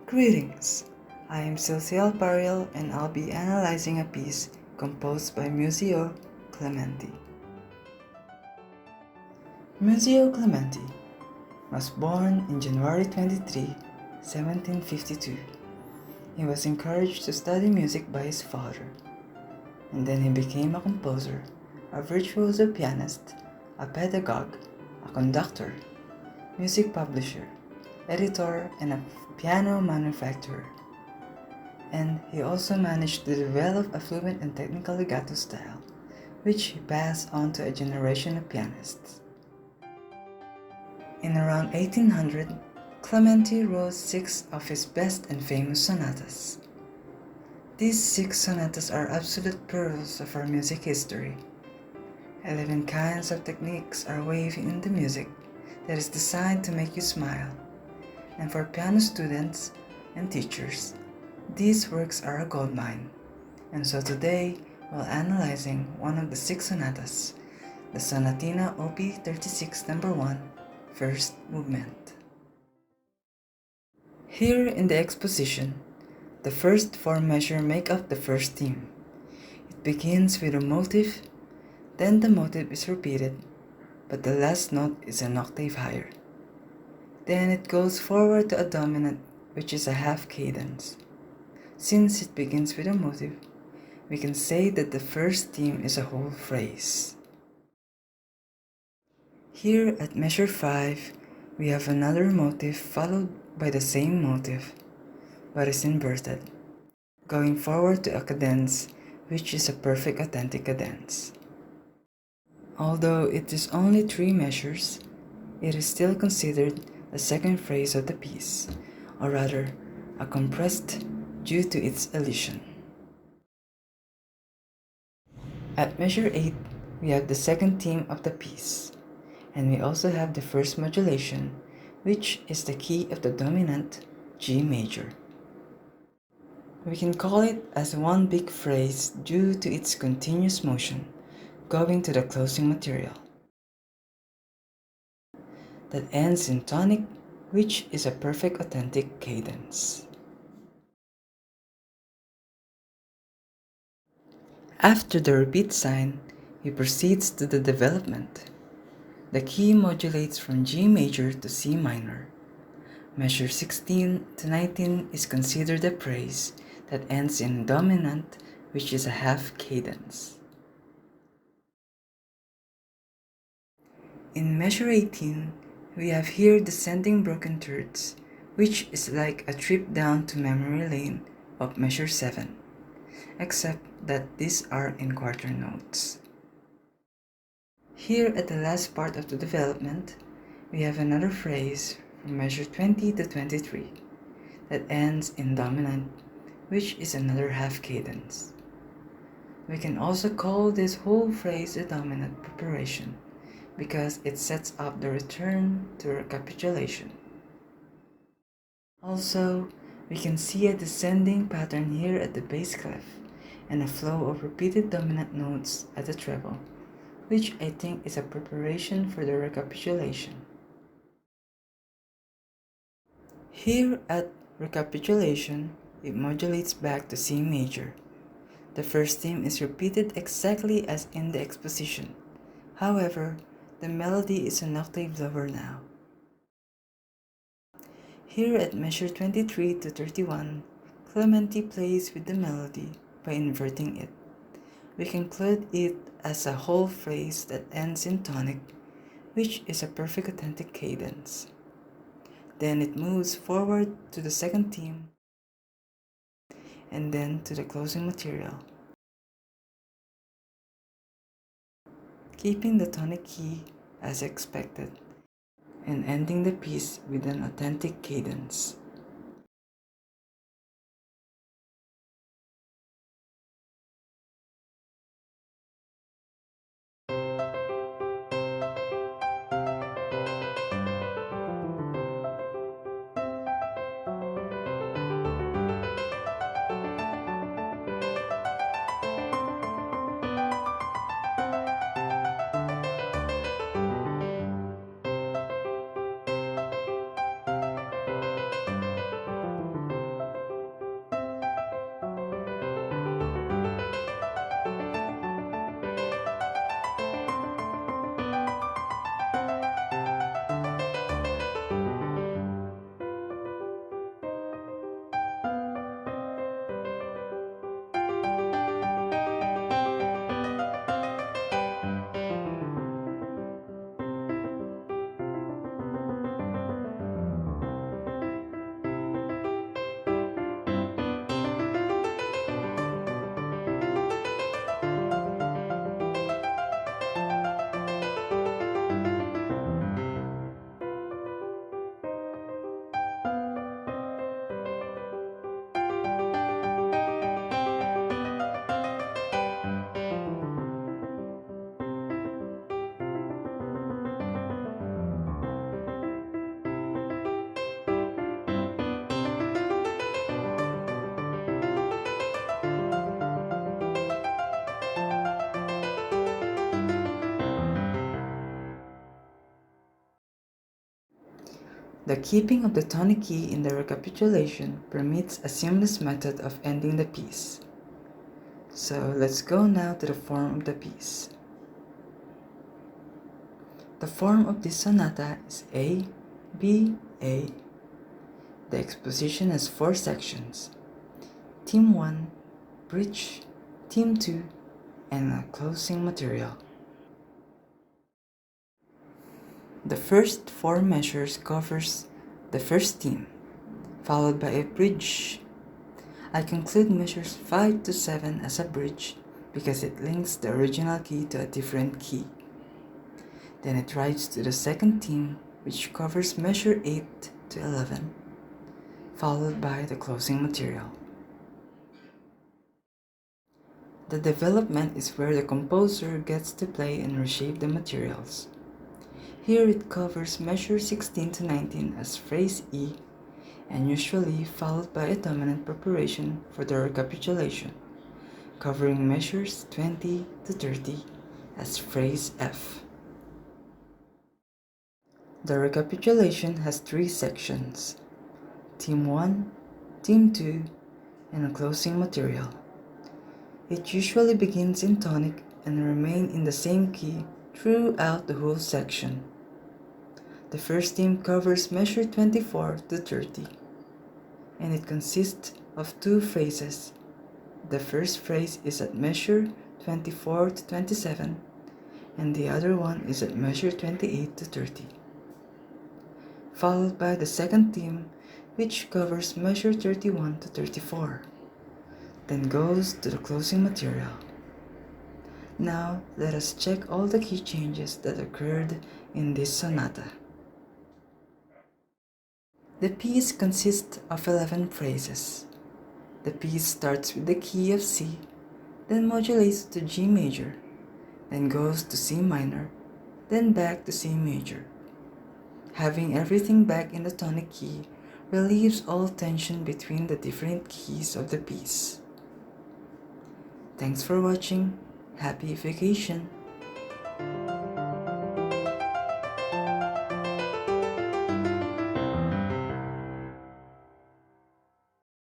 Greetings! I am Cecile Pariel and I'll be analyzing a piece composed by Museo Clementi. Museo Clementi was born in January 23, 1752. He was encouraged to study music by his father, and then he became a composer, a virtuoso pianist, a pedagogue, a conductor, music publisher, editor, and a piano manufacturer. And he also managed to develop a fluent and technical legato style, which he passed on to a generation of pianists. In around 1800, Clementi wrote 6 of his best and famous sonatas. These 6 sonatas are absolute pearls of our music history. 11 kinds of techniques are woven in the music that is designed to make you smile. And for piano students and teachers, these works are a goldmine. And so today, while analyzing one of the 6 sonatas, the Sonatina Op. 36 No. 1, first movement. Here in the exposition, the first 4 measures make up the first theme. It begins with a motive, then the motive is repeated, but the last note is an octave higher. Then it goes forward to a dominant, which is a half cadence. Since it begins with a motive, we can say that the first theme is a whole phrase. Here at measure 5, we have another motive followed by the same motive, but is inverted, going forward to a cadence, which is a perfect authentic cadence. Although it is only 3 measures, it is still considered the second phrase of the piece, or rather, a compressed due to its elision. At measure 8, we have the second theme of the piece, and we also have the first modulation, which is the key of the dominant G major. We can call it as one big phrase due to its continuous motion, going to the closing material, that ends in tonic, which is a perfect authentic cadence. After the repeat sign, he proceeds to the development. The key modulates from G major to C minor. Measure 16 to 19 is considered a phrase that ends in dominant, which is a half cadence. In measure 18, we have here descending broken thirds, which is like a trip down to memory lane of measure 7, except that these are in quarter notes. Here at the last part of the development, we have another phrase from measure 20 to 23 that ends in dominant, which is another half cadence. We can also call this whole phrase a dominant preparation, because it sets up the return to recapitulation. Also, we can see a descending pattern here at the bass clef and a flow of repeated dominant notes at the treble, which I think is a preparation for the recapitulation. Here at recapitulation, it modulates back to C major. The first theme is repeated exactly as in the exposition. However, the melody is an octave lower now. Here at measure 23 to 31, Clementi plays with the melody by inverting it. We conclude it as a whole phrase that ends in tonic, which is a perfect authentic cadence. Then it moves forward to the second theme, and then to the closing material, keeping the tonic key as expected, and ending the piece with an authentic cadence. The keeping of the tonic key in the recapitulation permits a seamless method of ending the piece. So let's go now to the form of the piece. The form of this sonata is A, B, A. The exposition has 4 sections: Theme 1, Bridge, Theme 2, and a closing material. The first 4 measures covers the first theme, followed by a bridge. I conclude measures 5 to 7 as a bridge because it links the original key to a different key. Then it rides to the second theme, which covers measure 8 to 11, followed by the closing material. The development is where the composer gets to play and reshape the materials. Here it covers measure 16 to 19 as phrase E, and usually followed by a dominant preparation for the recapitulation, covering measures 20 to 30 as phrase F. The recapitulation has 3 sections: Theme 1, Theme 2, and a closing material. It usually begins in tonic and remains in the same key throughout the whole section. The first theme covers measure 24 to 30, and it consists of 2 phrases. The first phrase is at measure 24 to 27, and the other one is at measure 28 to 30. Followed by the second theme, which covers measure 31 to 34, then goes to the closing material. Now let us check all the key changes that occurred in this sonata. The piece consists of 11 phrases. The piece starts with the key of C, then modulates to G major, then goes to C minor, then back to C major. Having everything back in the tonic key relieves all tension between the different keys of the piece. Thanks for watching. Happy vacation!